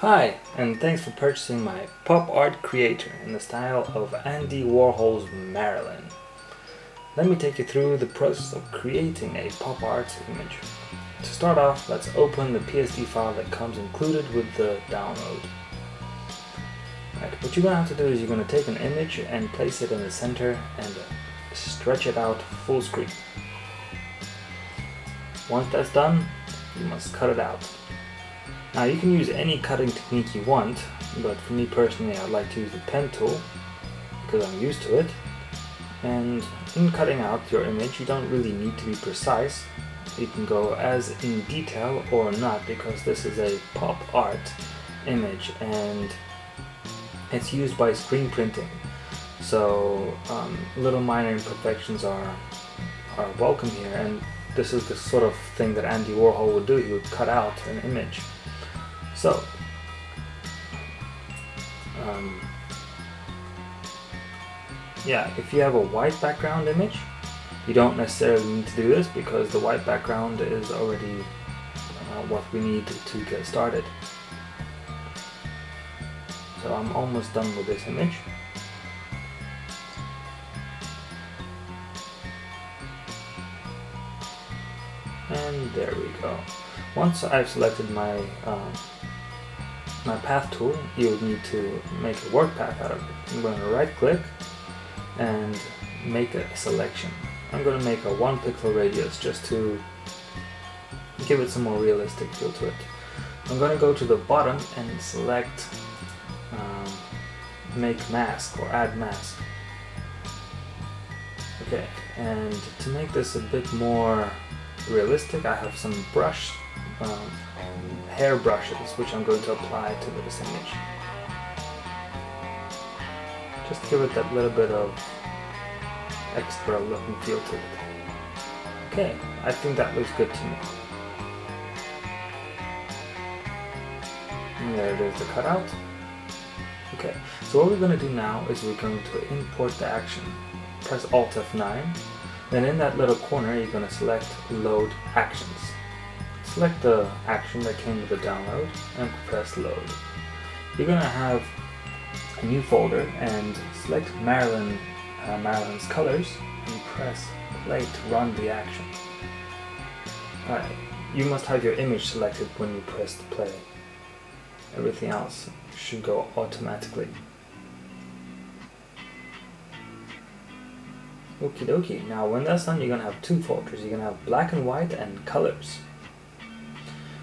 Hi, and thanks for purchasing my pop art creator in the style of Andy Warhol's Marilyn. Let me take you through the process of creating a pop art image. To start off, let's open the PSD file that comes included with the download. Right, what you're going to have to do is you're going to take an image and place it in the center and stretch it out full screen. Once that's done, you must cut it out. Now you can use any cutting technique you want, but for me personally I'd like to use the pen tool because I'm used to it. And in cutting out your image you don't really need to be precise. You can go as in detail or not, because this is a pop art image and it's used by screen printing. So little minor imperfections are welcome here, and this is the sort of thing that Andy Warhol would do. He would cut out an image. So, yeah, if you have a white background image, you don't necessarily need to do this because the white background is already what we need to get started. So I'm almost done with this image. And there we go. Once I've selected my path tool, you'll need to make a work path out of it. I'm going to right click and make a selection. I'm going to make a 1 pixel radius just to give it some more realistic feel to it. I'm going to go to the bottom and select make mask or add mask. Okay, and to make this a bit more realistic, I have some hair brushes which I'm going to apply to this image. Just give it that little bit of extra look and feel to it. Okay, I think that looks good to me. And there it is, the cutout. Okay, so what we're going to do now is we're going to import the action. Press Alt F9. Then in that little corner you're going to select Load Actions. Select the action that came with the download and press Load. You're going to have a new folder and select Marilyn's colors and press play to run the action. Alright, you must have your image selected when you press the play. Everything else should go automatically. Okie dokie. Now when that's done, you're going to have two folders. You're going to have black and white and colors.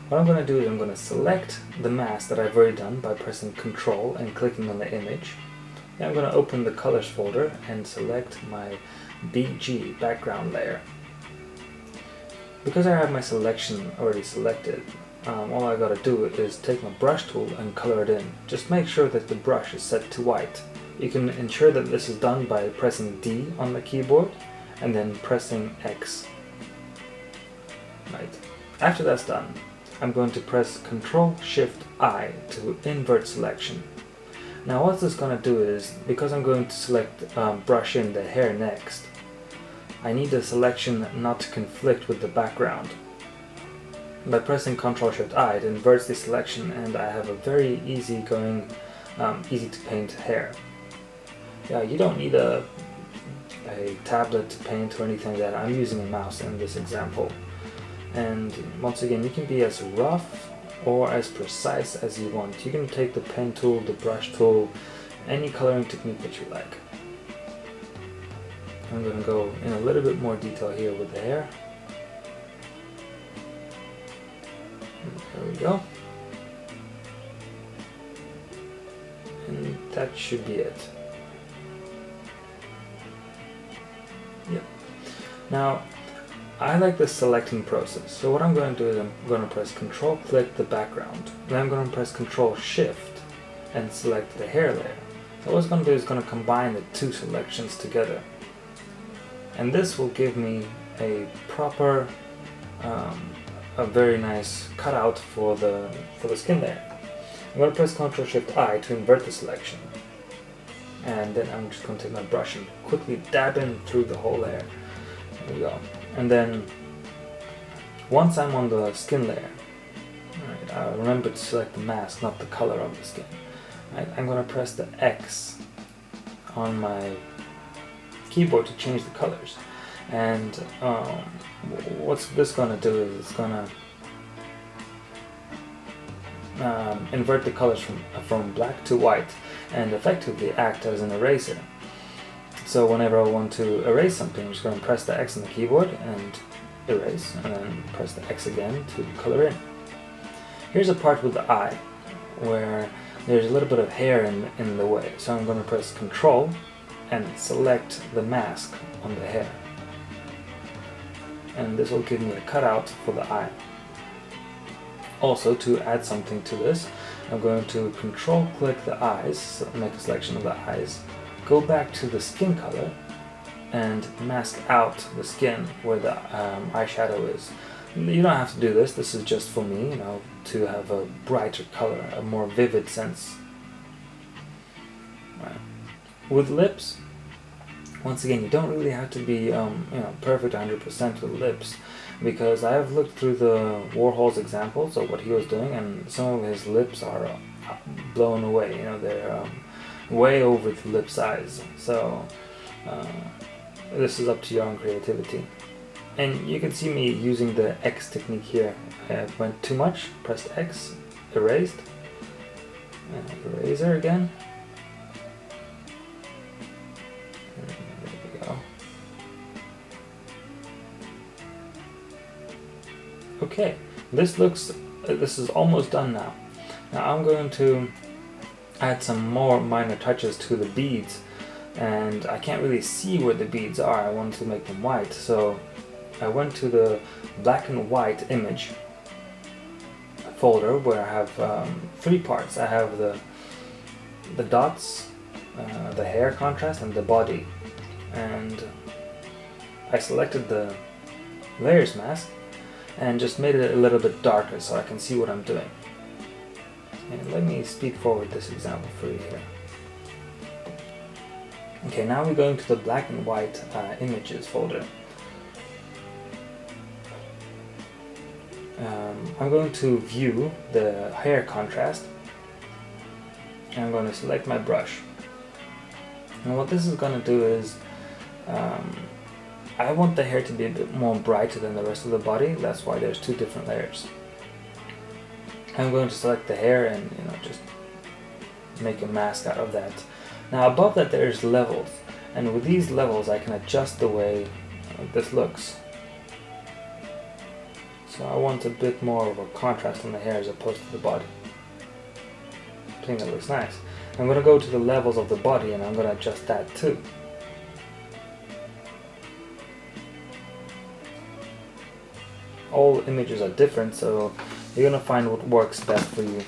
What I'm going to do is I'm going to select the mask that I've already done by pressing Ctrl and clicking on the image. Then I'm going to open the colors folder and select my BG background layer. Because I have my selection already selected, all I got to do is take my brush tool and color it in. Just make sure that the brush is set to white. You can ensure that this is done by pressing D on the keyboard and then pressing X. Right. After that's done, I'm going to press Ctrl-Shift-I to invert selection. Now what this is going to do is, because I'm going to select brush in the hair next, I need the selection not to conflict with the background. By pressing Ctrl-Shift-I, it inverts the selection and I have a very easy to paint hair. Yeah, you don't need a tablet to paint or anything like that. I'm using a mouse in this example. And once again, you can be as rough or as precise as you want. You can take the pen tool, the brush tool, any coloring technique that you like. I'm going to go in a little bit more detail here with the hair. There we go. And that should be it. Yep. Now, I like the selecting process. So what I'm going to do is I'm going to press Control click the background. Then I'm going to press Control Shift and select the hair layer. So what it's going to do is going to combine the two selections together. And this will give me a proper, a very nice cutout for the skin layer. I'm going to press Ctrl Shift I to invert the selection. And then I'm just going to take my brush and quickly dab in through the whole layer. There we go. And then once I'm on the skin layer, right, remember to select the mask, not the color of the skin. Right? I'm going to press the X on my keyboard to change the colors. And what's this going to do is it's going to invert the colors from black to white and effectively act as an eraser. So whenever I want to erase something, I'm just going to press the X on the keyboard and erase, and then press the X again to color in. Here's a part with the eye where there's a little bit of hair in the way, so I'm going to press Control and select the mask on the hair, and this will give me a cutout for the eye. Also, to add something to this, I'm going to Control click the eyes, so make a selection of the eyes, go back to the skin color and mask out the skin where the eyeshadow is. You don't have to do this, this is just for me, to have a brighter color, a more vivid sense. Right. With lips, once again, you don't really have to be perfect 100% with lips, because I have looked through the Warhol's examples of what he was doing, and some of his lips are blown away. They're way over the lip size. So this is up to your own creativity. And you can see me using the X technique here. I went too much, pressed X, erased, and eraser again. There we go. Okay, this is almost done now. Now I'm going to add some more minor touches to the beads, and I can't really see where the beads are. I want to make them white, so I went to the black and white image folder where I have 3 parts. I have the dots, the hair contrast, and the body, and I selected the layers mask and just made it a little bit darker so I can see what I'm doing. And let me speed forward this example for you here. Okay, now we're going to the black and white images folder. I'm going to view the hair contrast, and I'm going to select my brush. And what this is going to do is I want the hair to be a bit more brighter than the rest of the body. That's why there's 2 different layers. I'm going to select the hair and just make a mask out of that. Now above that there's levels, and with these levels I can adjust the way this looks. So I want a bit more of a contrast on the hair as opposed to the body. I think that looks nice. I'm going to go to the levels of the body and I'm going to adjust that too. All images are different, so you're going to find what works best for you.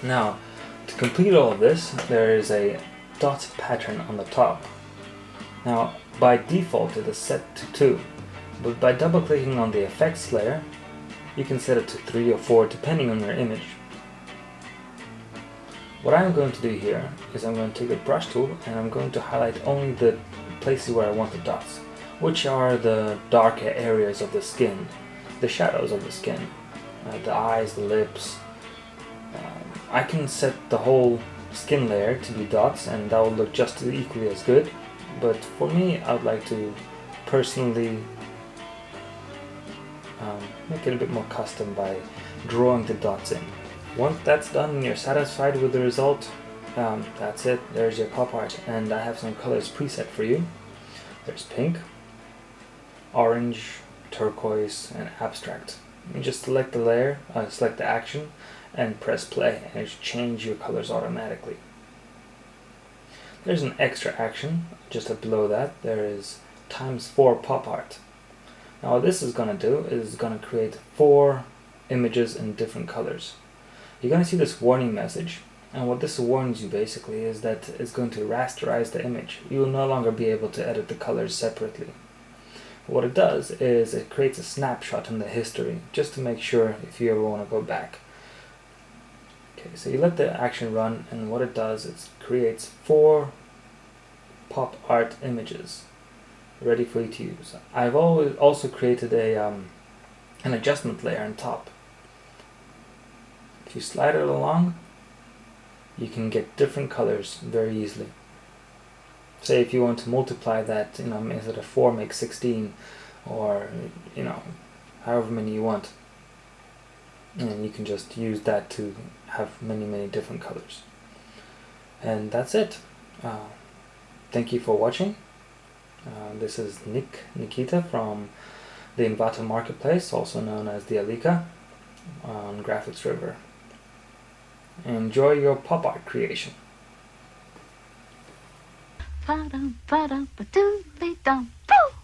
Now, to complete all of this, there is a dot pattern on the top. Now, by default it is set to 2. But by double clicking on the effects layer, you can set it to 3 or 4 depending on your image. What I'm going to do here is I'm going to take the brush tool and I'm going to highlight only the places where I want the dots, which are the darker areas of the skin, the shadows of the skin, the eyes, the lips. I can set the whole skin layer to be dots and that will look just equally as good, but for me I would like to personally make it a bit more custom by drawing the dots in. Once that's done and you're satisfied with the result, that's it, there's your pop art. And I have some colors preset for you. There's pink, orange, turquoise, and abstract. You just select the layer, select the action, and press play, and it should change your colors automatically. There's an extra action just below that. There is ×4 pop art. Now what this is going to do is going to create 4 images in different colors. You're going to see this warning message, and what this warns you basically is that it's going to rasterize the image. You will no longer be able to edit the colors separately. What it does is it creates a snapshot in the history, just to make sure if you ever want to go back. Okay, so you let the action run, and what it does is it creates 4 pop art images ready for you to use. I've also created an adjustment layer on top. you slide it along, you can get different colors very easily. Say if you want to multiply that, instead of 4 make 16, or however many you want, and you can just use that to have many different colors. And that's it. Thank you for watching. This is Nikita from the Envato Marketplace, also known as TheAlikA, on Graphics River. Enjoy your pop art creation.